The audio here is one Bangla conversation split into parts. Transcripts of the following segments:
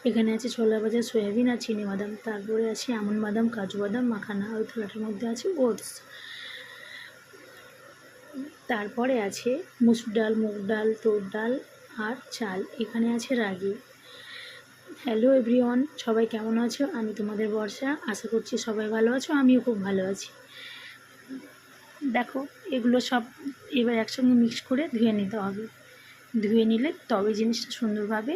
এখানে আছে ছোলা ভাজা, সয়াবিন আর চিনি বাদাম, তারপরে আছে আমন্ড বাদাম, কাজু বাদাম মাখানা, ওই থালাটার মধ্যে আছে ওটস, তারপরে আছে মুসুর ডাল, মুগ ডাল, তোর ডাল আর চাল, এখানে আছে রাগি। হ্যালো এভরিওয়ান, সবাই কেমন আছো? আমি তোমাদের বর্ষা, আশা করছি সবাই ভালো আছো, আমিও খুব ভালো আছি। দেখো, এগুলো সব এবার একসঙ্গে মিক্স করে ধুয়ে নিতে হবে। ধুয়ে নিলে তবে জিনিসটা সুন্দরভাবে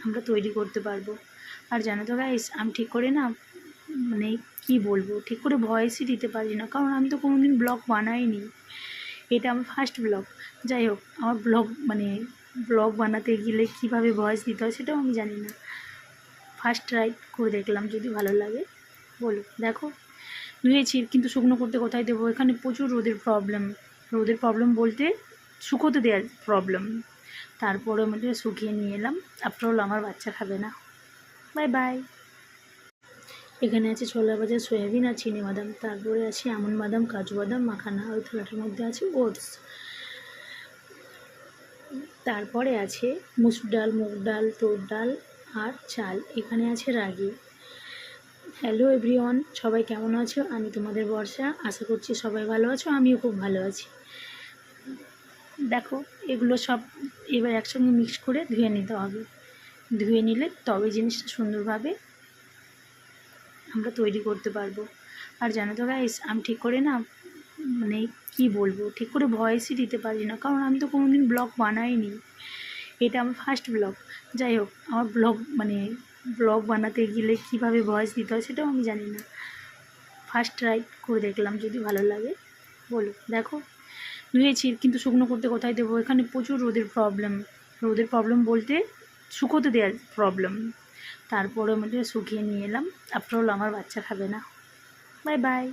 আমরা তৈরি করতে পারবো। আর জানো তো গাইস, আমি ঠিক করে না, মানে কি বলবো, ঠিক করে ভয়েসই দিতে পারি না, কারণ আমি তো কোনোদিন ব্লগ বানাইনি, এটা আমার ফার্স্ট ব্লগ। যাই হোক, আমার ব্লগ বানাতে গেলে কীভাবে ভয়েস দিতে হয় সেটাও আমি জানি না, ফার্স্ট ট্রাই করে দেখলাম, যদি ভালো লাগে বলো। দেখো, ধুয়েছি, কিন্তু শুকনো করতে কোথায় দেবো? এখানে প্রচুর রোদের প্রবলেম বলতে শুকোতে দেওয়ার প্রবলেম। তারপরে আমাদের শুকিয়ে নিয়ে এলাম, আফটার অল আমার বাচ্চা খাবে না। Bye bye. এখানে আছে ছোলা ভাজা, সয়াবিন আর চিনি বাদাম, তারপরে আছে আমন্ড বাদাম, কাজু বাদাম মাখানা, ওই থালাটার মধ্যে আছে ওটস, তারপরে আছে মুসুর ডাল, মুগ ডাল, তোর ডাল আর চাল, এখানে আছে রাগি। হ্যালো এভরিওয়ান, সবাই কেমন আছো? আমি তোমাদের বর্ষা, আশা করছি সবাই ভালো আছো, আমিও খুব ভালো আছি। দেখো, এগুলো সব এবার একসঙ্গে মিক্স করে ধুয়ে নিতে হবে। ধুয়ে নিলে তবে জিনিসটা সুন্দরভাবে আমরা তৈরি করতে পারবো। আর জানো তো গাইস, আমি ঠিক করে না, মানে কি বলবো, ঠিক করে ভয়েসই দিতে পারি না, কারণ আমি তো কোনোদিন ব্লগ বানাইনি, এটা আমার ফার্স্ট ব্লগ। যাই হোক, আমার ব্লগ বানাতে গেলে কীভাবে ভয়েস দিতে হয় সেটাও আমি জানি না, ফার্স্ট ট্রাই করে দেখলাম, যদি ভালো লাগে বলো। দেখো, ধুয়েছি, কিন্তু শুকনো করতে কোথায় দেবো? এখানে প্রচুর রোদের প্রবলেম বলতে শুকোতে দেওয়ার প্রবলেম। তারপরে আমাদের শুকিয়ে নিয়ে এলাম, আফটার অল আমার বাচ্চা খাবে না। Bye bye.